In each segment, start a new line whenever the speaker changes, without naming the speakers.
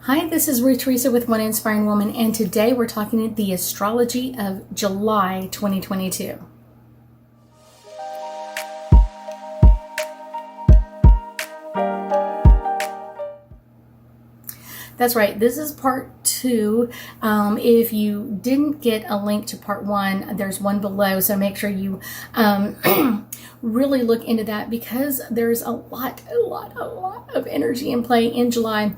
Hi, this is Ruth Theresa with One Inspiring Woman, and today we're talking the astrology of July 2022. That's right, this is part 2. If you didn't get a link to part 1, there's one below, so make sure you really look into that, because there's a lot of energy in play in July.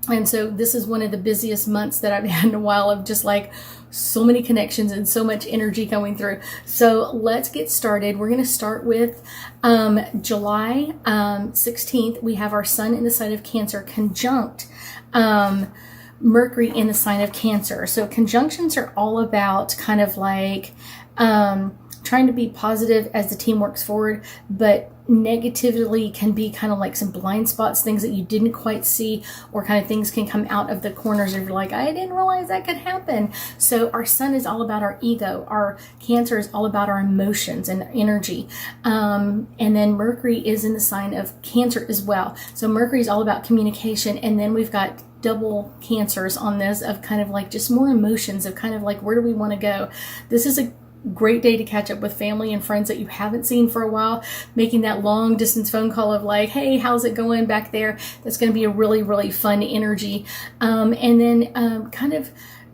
And so this is one of the busiest months that I've had in a while, of just like so many connections and so much energy coming through. So let's get started. We're going to start with July 16th. We have our sun in the sign of Cancer conjunct Mercury in the sign of Cancer. So conjunctions are all about kind of like trying to be positive as the team works forward, but negatively can be kind of like some blind spots, things that you didn't quite see, or kind of things can come out of the corners if you're like, I didn't realize that could happen. So our sun is all about our ego. Our Cancer is all about our emotions and energy. And then Mercury is in the sign of Cancer as well. So Mercury is all about communication. And then we've got double Cancers on this, of kind of like just more emotions, of kind of like, where do we want to go? This is a great day to catch up with family and friends that you haven't seen for a while, making that long distance phone call of like, hey, how's it going back there? That's going to be a really fun energy. And then kind of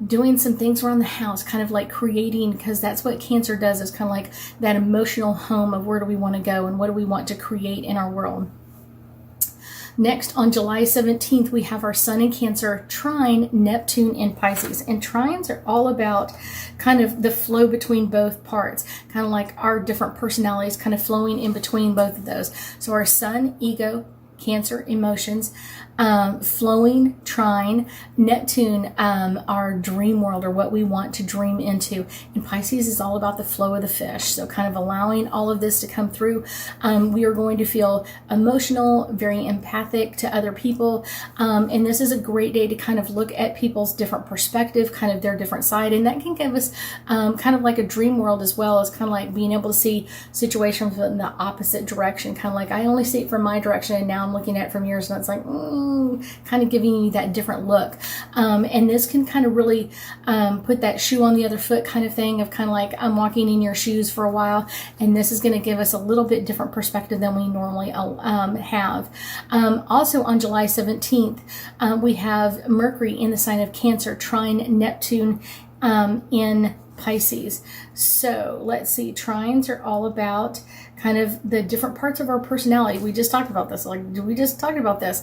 doing some things around the house, kind of like creating, because that's what Cancer does, is kind of like that emotional home of where do we want to go and what do we want to create in our world. Next, on July 17th, we have our sun in Cancer trine Neptune in Pisces. And trines are all about kind of the flow between both parts, kind of like our different personalities kind of flowing in between both of those. So our sun, ego, Cancer, emotions, flowing trine, Neptune, our dream world, or what we want to dream into. And Pisces is all about the flow of the fish. So kind of allowing all of this to come through. We are going to feel emotional, very empathic to other people. And this is a great day to kind of look at people's different perspective, kind of their different side. And that can give us kind of like a dream world, as well as kind of like being able to see situations in the opposite direction. Kind of like, I only see it from my direction, and now I'm looking at it from yours. And it's like, kind of giving you that different look. And this can kind of really put that shoe on the other foot kind of thing, of kind of like, I'm walking in your shoes for a while. And this is going to give us a little bit different perspective than we normally have. Also on July 17th, we have Mercury in the sign of Cancer trine Neptune in Pisces. So let's see, trines are all about kind of the different parts of our personality. We just talked about this. Like, we just talked about this.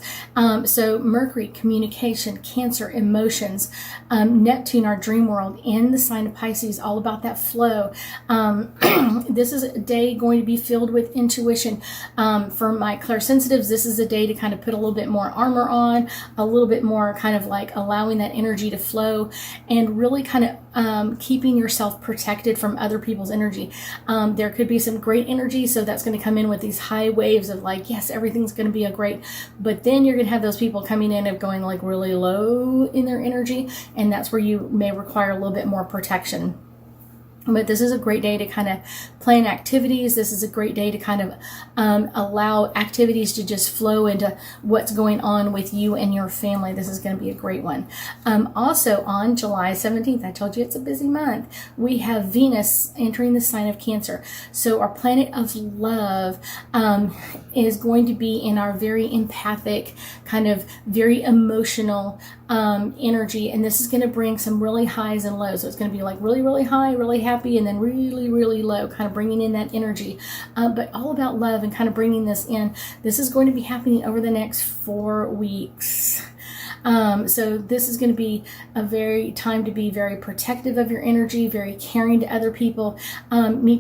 So Mercury, communication, Cancer, emotions, Neptune, our dream world, in the sign of Pisces, all about that flow. This is a day going to be filled with intuition. For my clairsensitives, this is a day to kind of put a little bit more armor on, a little bit more kind of like allowing that energy to flow, and really kind of keeping yourself protected from other people's energy. There could be some great energy, so that's going to come in with these high waves of like, yes, everything's going to be a great, but then you're going to have those people coming in of going like really low in their energy, and that's where you may require a little bit more protection. But this is a great day to kind of plan activities. This is a great day to kind of allow activities to just flow into what's going on with you and your family. This is going to be a great one. Also on July 17th, I told you it's a busy month, we have Venus entering the sign of Cancer. So our planet of love is going to be in our very empathic, kind of very emotional energy. And this is going to bring some really highs and lows. So it's going to be like really high, really happy, and then really low, kind of bringing in that energy, but all about love and kind of bringing this in. This is going to be happening over the next 4 weeks. So this is going to be a very time to be very protective of your energy, very caring to other people.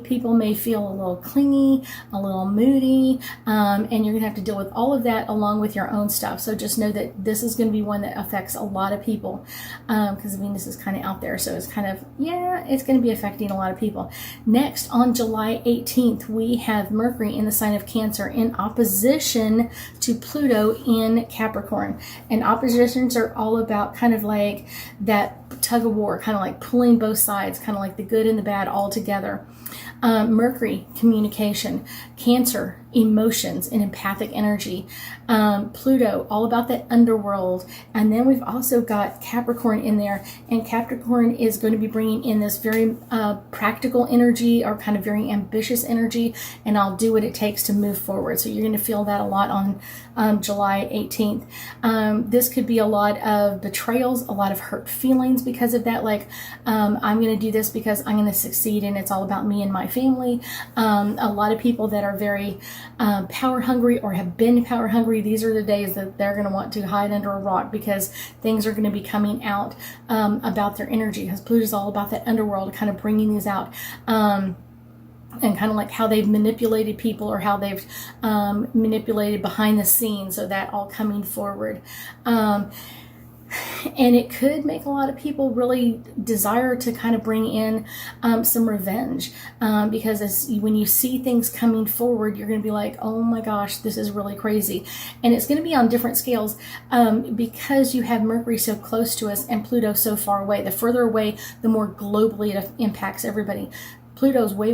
People may feel a little clingy, a little moody, and you're going to have to deal with all of that along with your own stuff. So just know that this is going to be one that affects a lot of people, because Venus is kind of out there. So it's kind of, it's going to be affecting a lot of people. Next, on July 18th, we have Mercury in the sign of Cancer in opposition to Pluto in Capricorn. And oppositions are all about kind of like that tug of war, kind of like pulling both sides, kind of like the good and the bad all together. Mercury, communication, Cancer, emotions and empathic energy. Pluto, all about that underworld. And then we've also got Capricorn in there, and Capricorn is going to be bringing in this very practical energy, or kind of very ambitious energy, and I'll do what it takes to move forward. So you're going to feel that a lot on July 18th. This could be a lot of betrayals, a lot of hurt feelings because of that, like I'm going to do this because I'm going to succeed and it's all about me and my family. A lot of people that are very power hungry or have been power hungry, these are the days that they're going to want to hide under a rock, because things are going to be coming out about their energy, because Pluto is all about that underworld, kind of bringing these out. And kind of like how they've manipulated people, or how they've manipulated behind the scenes, so that all coming forward. And it could make a lot of people really desire to kind of bring in some revenge, because when you see things coming forward, you're going to be like, oh my gosh, this is really crazy. And it's going to be on different scales, because you have Mercury so close to us and Pluto so far away. The further away, the more globally it impacts everybody. Pluto's way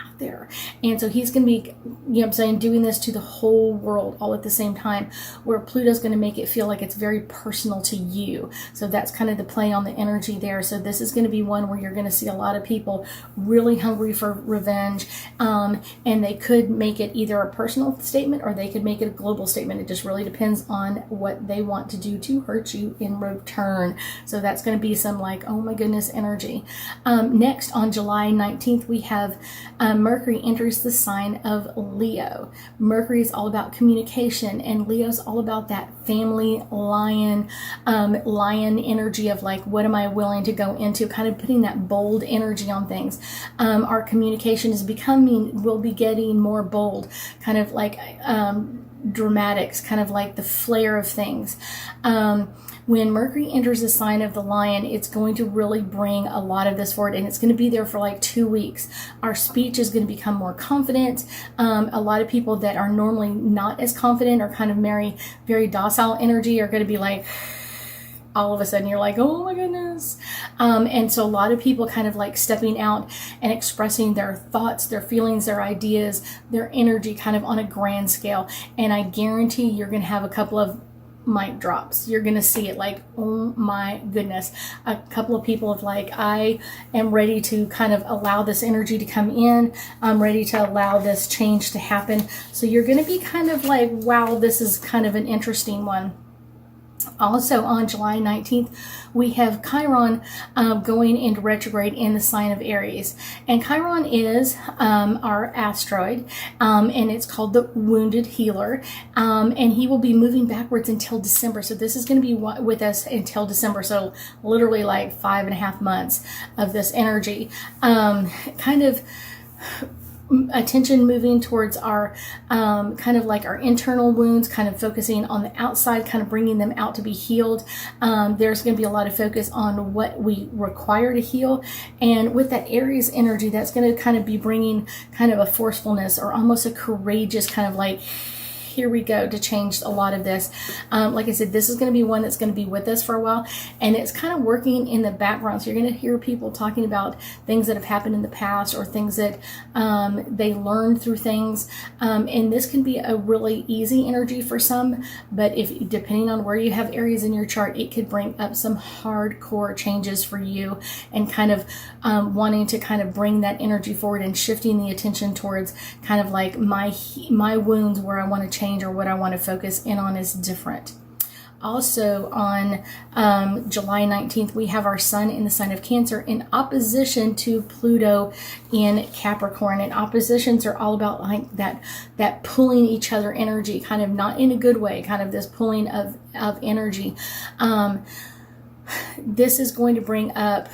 out there. And so he's going to be, you know what I'm saying, doing this to the whole world all at the same time, where Pluto's going to make it feel like it's very personal to you. So that's kind of the play on the energy there. So this is going to be one where you're going to see a lot of people really hungry for revenge. And they could make it either a personal statement, or they could make it a global statement. It just really depends on what they want to do to hurt you in return. So that's going to be some like, oh my goodness energy. Next, on July 19th, we have Mercury enters the sign of Leo. Mercury is all about communication, and Leo's all about that family lion energy of like, what am I willing to go into, kind of putting that bold energy on things. Our communication will be getting more bold, kind of like dramatics, kind of like the flair of things. When Mercury enters the sign of the lion, it's going to really bring a lot of this forward, and it's going to be there for like 2 weeks. Our speech is going to become more confident. A lot of people that are normally not as confident, or kind of very docile energy, are going to be like, all of a sudden you're like, oh my goodness. And so a lot of people kind of like stepping out and expressing their thoughts, their feelings, their ideas, their energy kind of on a grand scale. And I guarantee you're going to have a couple of mic drops. You're going to see it like, oh my goodness. A couple of people have like, I am ready to kind of allow this energy to come in. I'm ready to allow this change to happen. So you're going to be kind of like, wow, this is kind of an interesting one. Also on July 19th, we have Chiron going into retrograde in the sign of Aries. And Chiron is our asteroid, and it's called the Wounded Healer. And he will be moving backwards until December. So this is going to be with us until December. So literally like 5.5 months of this energy. Kind of attention moving towards our kind of like our internal wounds, kind of focusing on the outside, kind of bringing them out to be healed. There's going to be a lot of focus on what we require to heal. And with that Aries energy, that's going to kind of be bringing kind of a forcefulness, or almost a courageous kind of like, here we go, to change a lot of this. Like I said, this is going to be one that's going to be with us for a while, and it's kind of working in the background. So you're going to hear people talking about things that have happened in the past, or things that they learned through things. And this can be a really easy energy for some, but depending on where you have Aries in your chart, it could bring up some hardcore changes for you, and kind of wanting to kind of bring that energy forward, and shifting the attention towards kind of like my wounds, where I want to change, or what I want to focus in on is different. Also on July 19th, we have our sun in the sign of Cancer in opposition to Pluto in Capricorn. And oppositions are all about like that pulling each other energy, kind of not in a good way, kind of this pulling of energy. This is going to bring up,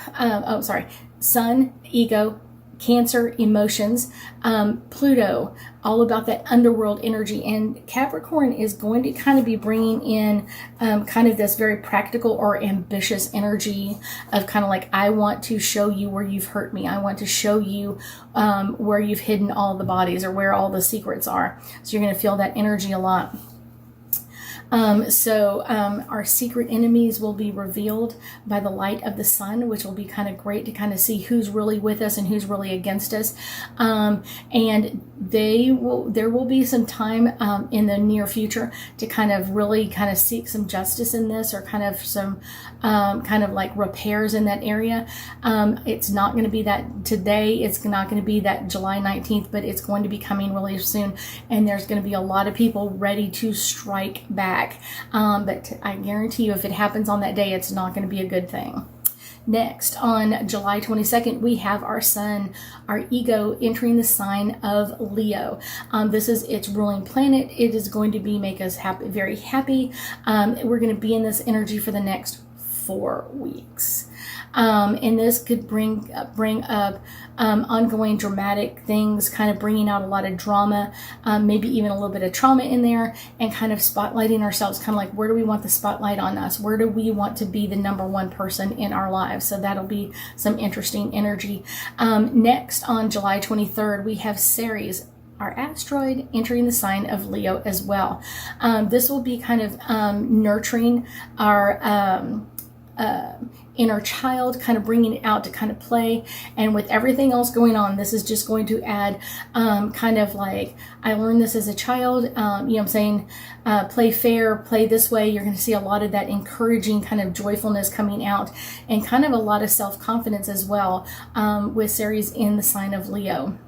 sun, ego, Cancer, emotions, Pluto, all about that underworld energy. And Capricorn is going to kind of be bringing in kind of this very practical or ambitious energy of kind of like, I want to show you where you've hurt me. I want to show you where you've hidden all the bodies, or where all the secrets are. So you're going to feel that energy a lot. Our secret enemies will be revealed by the light of the sun, which will be kind of great to kind of see who's really with us and who's really against us. And there will be some time in the near future to kind of really kind of seek some justice in this, or kind of some kind of like repairs in that area. It's not going to be that today. It's not going to be that July 19th, but it's going to be coming really soon. And there's going to be a lot of people ready to strike back. But I guarantee you, if it happens on that day, it's not going to be a good thing. Next, on July 22nd, we have our sun, our ego, entering the sign of Leo. This is its ruling planet. It is going to make us happy, very happy. We're going to be in this energy for the next 4 weeks. And this could bring up ongoing dramatic things, kind of bringing out a lot of drama, maybe even a little bit of trauma in there, and kind of spotlighting ourselves, kind of like, where do we want the spotlight on us? Where do we want to be the number one person in our lives? So that'll be some interesting energy. Next, on July 23rd, we have Ceres, our asteroid, entering the sign of Leo as well. This will be kind of nurturing our inner child, kind of bringing it out to kind of play. And with everything else going on, this is just going to add kind of like, I learned this as a child, you know what I'm saying, play fair, play this way. You're going to see a lot of that encouraging kind of joyfulness coming out, and kind of a lot of self-confidence as well, with Ceres in the sign of Leo.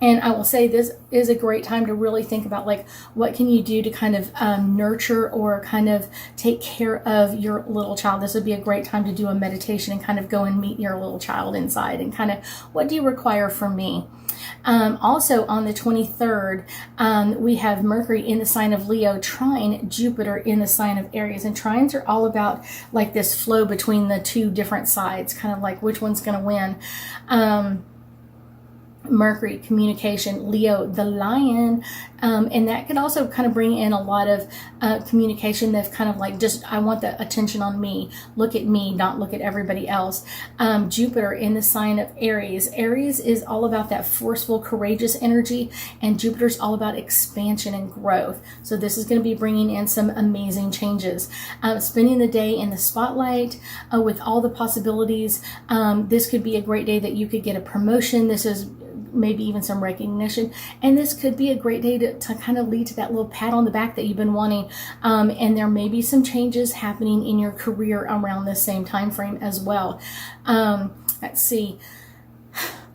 And I will say this is a great time to really think about, like, what can you do to kind of nurture or kind of take care of your little child. This would be a great time to do a meditation and kind of go and meet your little child inside, and kind of, what do you require from me? Also on the 23rd, we have Mercury in the sign of Leo trine Jupiter in the sign of Aries. And trines are all about like this flow between the two different sides, kind of like which one's going to win. Mercury, communication, Leo, the lion, and that could also kind of bring in a lot of communication that's kind of like, just, I want the attention on me, look at me, not look at everybody else. Jupiter in the sign of Aries. Aries is all about that forceful, courageous energy, and Jupiter's all about expansion and growth. So this is going to be bringing in some amazing changes. Spending the day in the spotlight with all the possibilities. This could be a great day that you could get a promotion. This is maybe even some recognition, and this could be a great day to kind of lead to that little pat on the back that you've been wanting. And there may be some changes happening in your career around this same time frame as well. Let's see.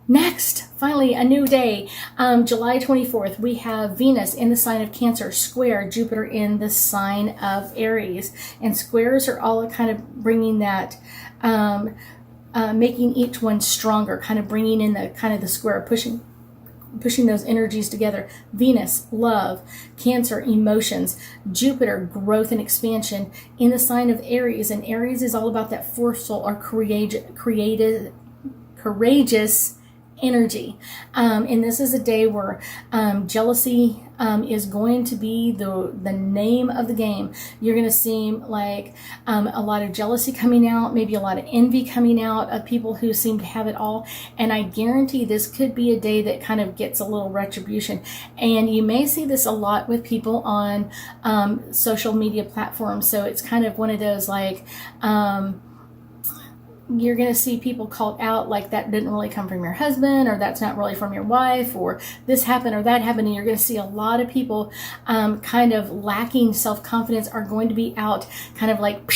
Next, finally, a new day. July 24th, we have Venus in the sign of Cancer, square Jupiter in the sign of Aries. And squares are all kind of bringing that, making each one stronger, kind of bringing in the kind of the square, pushing those energies together. Venus, love. Cancer, emotions. Jupiter, growth and expansion in the sign of Aries. And Aries is all about that forceful or courageous energy. And this is a day where jealousy is going to be the name of the game. You're going to see like a lot of jealousy coming out, maybe a lot of envy coming out of people who seem to have it all. And I guarantee this could be a day that kind of gets a little retribution. And you may see this a lot with people on social media platforms. So it's kind of one of those like, you're going to see people called out like that didn't really come from your husband, or that's not really from your wife, or this happened or that happened. And you're going to see a lot of people kind of lacking self-confidence are going to be out kind of like,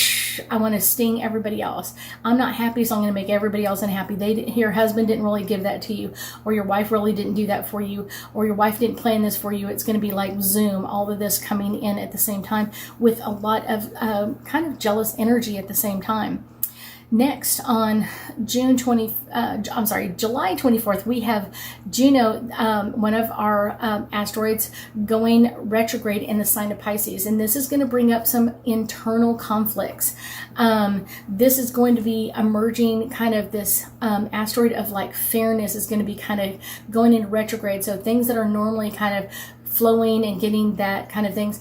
I want to sting everybody else. I'm not happy, so I'm going to make everybody else unhappy. Your husband didn't really give that to you, or your wife really didn't do that for you, or your wife didn't plan this for you. It's going to be like Zoom, all of this coming in at the same time with a lot of kind of jealous energy at the same time. Next, on July 24th, we have Juno, one of our asteroids, going retrograde in the sign of Pisces. And this is going to bring up some internal conflicts. This is going to be emerging kind of this asteroid of like fairness is going to be kind of going into retrograde. So things that are normally kind of flowing and getting that kind of things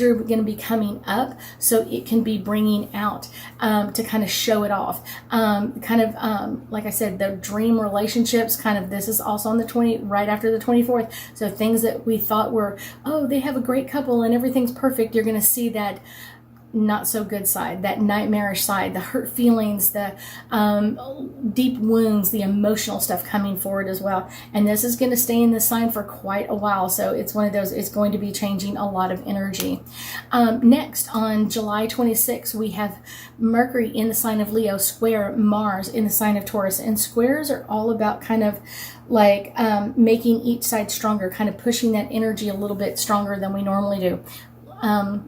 are going to be coming up, so it can be bringing out to kind of show it off. Like I said, the dream relationships, kind of, this is also on the right after the 24th. So things that we thought were, oh, they have a great couple and everything's perfect, you're going to see that not so good side, that nightmarish side, the hurt feelings, the deep wounds, the emotional stuff coming forward as well. And this is going to stay in this sign for quite a while. So it's one of those, it's going to be changing a lot of energy. Next, on July 26th, we have Mercury in the sign of Leo square Mars in the sign of Taurus. And squares are all about kind of like making each side stronger, kind of pushing that energy a little bit stronger than we normally do.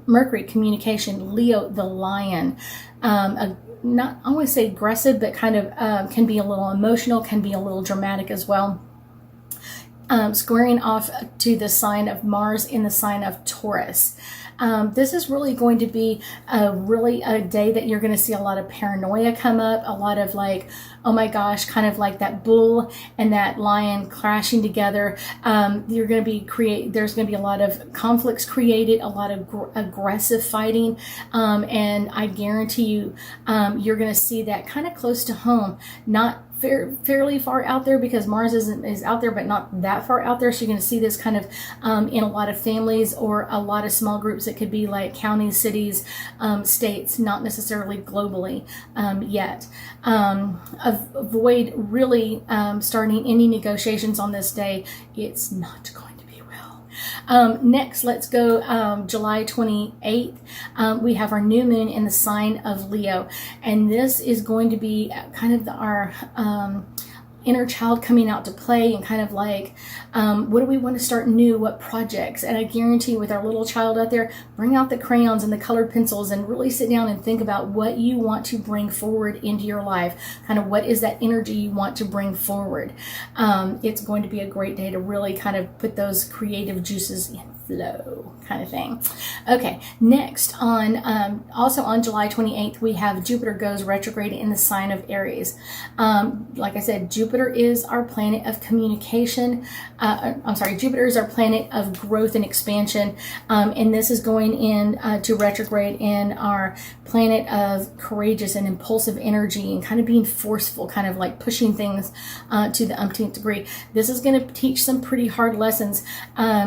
Mercury, communication, Leo, the lion, not, I want to say aggressive, but kind of can be a little emotional, can be a little dramatic as well. Squaring off to the sign of Mars in the sign of Taurus. This is really going to be a day that you're going to see a lot of paranoia come up, a lot of like, oh my gosh, kind of like that bull and that lion crashing together. You're going to be there's going to be a lot of conflicts created, a lot of aggressive fighting, and I guarantee you, you're going to see that kind of close to home, not fairly far out there, because Mars is out there, but not that far out there. So you're going to see this kind of in a lot of families or a lot of small groups. It could be like counties, cities, states, not necessarily globally yet. Avoid really starting any negotiations on this day. It's not going to be well. Next, let's go July 28th. We have our new moon in the sign of Leo, and this is going to be kind of our inner child coming out to play, and kind of like what do we want to start new, what projects. And I guarantee with our little child out there, bring out the crayons and the colored pencils and really sit down and think about what you want to bring forward into your life, kind of what is that energy you want to bring forward. It's going to be a great day to really kind of put those creative juices in flow, kind of thing. Okay, next, also on July 28th, we have Jupiter goes retrograde in the sign of Aries. Like I said, Jupiter is our planet of communication. Jupiter is our planet of growth and expansion, and this is going in to retrograde in our planet of courageous and impulsive energy, and kind of being forceful, kind of like pushing things to the umpteenth degree. This is going to teach some pretty hard lessons.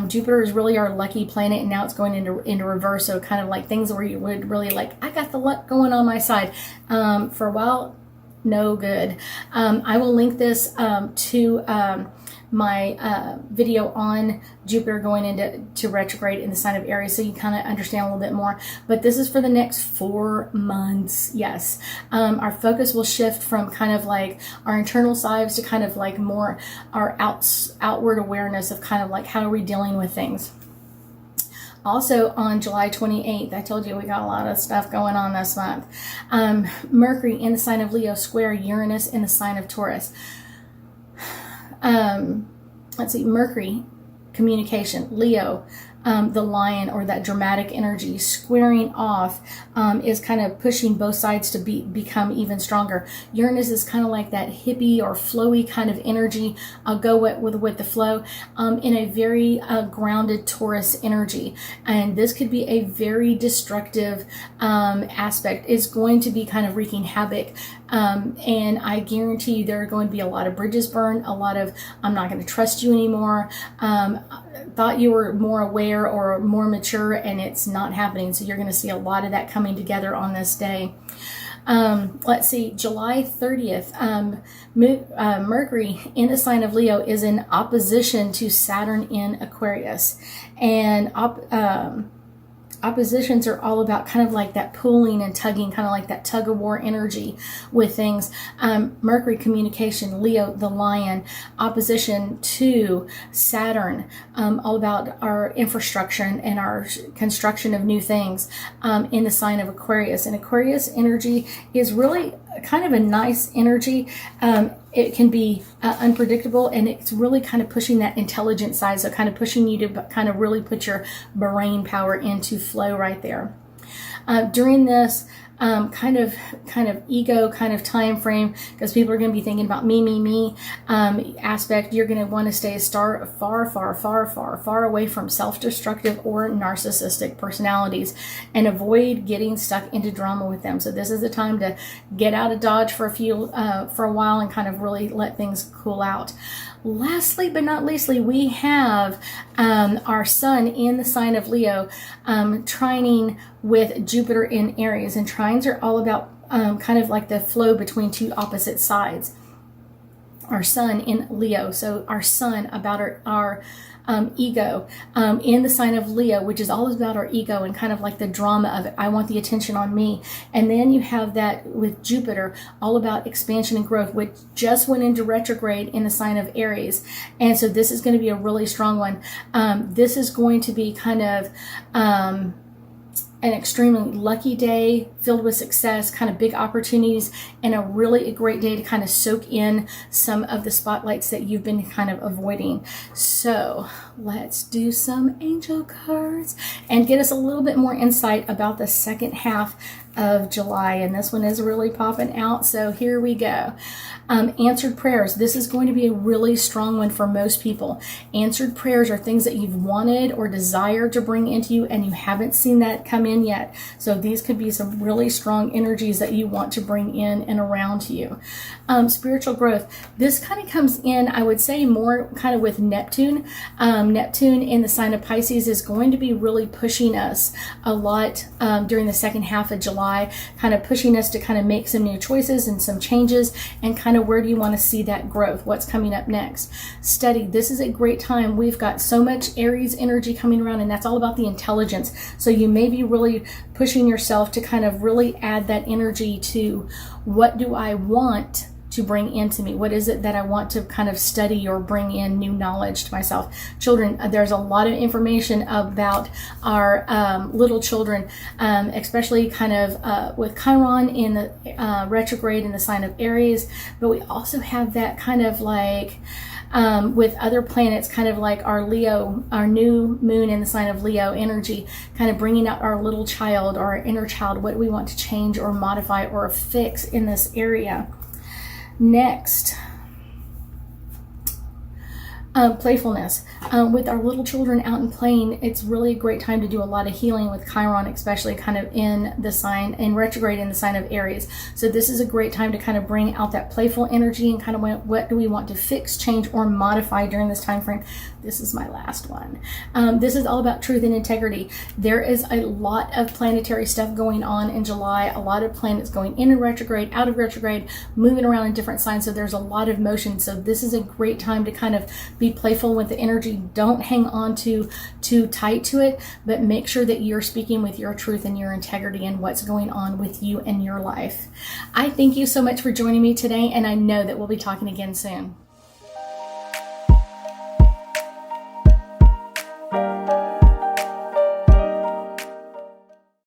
Jupiter is really our lucky planet, and now it's going into reverse, so kind of like things where you would really like, I got the luck going on my side. For a while, no good. I will link this to my video on Jupiter going into retrograde in the sign of Aries, so you kind of understand a little bit more. But this is for the next 4 months. Yes, our focus will shift from kind of like our internal sides to kind of like more our outward awareness of kind of like how are we dealing with things. Also on July 28th, I told you we got a lot of stuff going on this month. Mercury in the sign of Leo square Uranus in the sign of Taurus. Let's see, Mercury, communication, Leo, the lion, or that dramatic energy, squaring off, is kind of pushing both sides to become even stronger. Uranus is kind of like that hippie or flowy kind of energy. I'll go with the flow, in a very grounded Taurus energy. And this could be a very destructive aspect. It's going to be kind of wreaking havoc. And I guarantee you there are going to be a lot of bridges burned, a lot of, I'm not going to trust you anymore. Thought you were more aware or more mature, and it's not happening. So you're going to see a lot of that coming together on this day. Let's see, July 30th, Mercury in the sign of Leo is in opposition to Saturn in Aquarius. And oppositions are all about kind of like that pulling and tugging, kind of like that tug of war energy with things. Mercury, communication, Leo, the lion, opposition to Saturn, all about our infrastructure and our construction of new things, in the sign of Aquarius. And Aquarius energy is really kind of a nice energy. It can be unpredictable, and it's really kind of pushing that intelligent side, so kind of pushing you to kind of really put your brain power into flow right there. during this kind of ego kind of time frame, because people are going to be thinking about me aspect. You're going to want to stay far away from self-destructive or narcissistic personalities and avoid getting stuck into drama with them. So this is the time to get out of Dodge for a while and kind of really let things cool out. Lastly, but not leastly, we have our sun in the sign of Leo, trining with Jupiter in Aries. And trines are all about kind of like the flow between two opposite sides. Our sun in Leo, so our sun about our ego in the sign of Leo, which is all about our ego and kind of like the drama of it. I want the attention on me. And then you have that with Jupiter, all about expansion and growth, which just went into retrograde in the sign of Aries. And so this is going to be a really strong one. This is going to be kind of an extremely lucky day filled with success, kind of big opportunities, and a really great day to kind of soak in some of the spotlights that you've been kind of avoiding. So let's do some angel cards and get us a little bit more insight about the second half of July. And this one is really popping out. So here we go. Answered prayers. This is going to be a really strong one for most people. Answered prayers are things that you've wanted or desired to bring into you and you haven't seen that come in yet. So these could be some really strong energies that you want to bring in and around you. Spiritual growth. This kind of comes in, I would say, more kind of with Neptune. Neptune in the sign of Pisces is going to be really pushing us a lot during the second half of July, kind of pushing us to kind of make some new choices and some changes, and kind of where do you want to see that growth? What's coming up next? Study. This is a great time. We've got so much Aries energy coming around, and that's all about the intelligence. So you may be really pushing yourself to kind of really add that energy to what do I want to bring into me? What is it that I want to kind of study or bring in new knowledge to myself? Children, there's a lot of information about our little children, especially kind of with Chiron in the retrograde in the sign of Aries. But we also have that kind of like with other planets, kind of like our Leo, our new moon in the sign of Leo energy, kind of bringing out our little child or our inner child. What do we want to change or modify or fix in this area? Next, playfulness. With our little children out and playing, it's really a great time to do a lot of healing with Chiron, especially kind of in the sign, in retrograde in the sign of Aries. So this is a great time to kind of bring out that playful energy and kind of what do we want to fix, change, or modify during this time frame. This is my last one. This is all about truth and integrity. There is a lot of planetary stuff going on in July, a lot of planets going in retrograde, out of retrograde, moving around in different signs. So there's a lot of motion. So this is a great time to kind of be playful with the energy. Don't hang on too tight to it, but make sure that you're speaking with your truth and your integrity and what's going on with you and your life. I thank you so much for joining me today, and I know that we'll be talking again soon.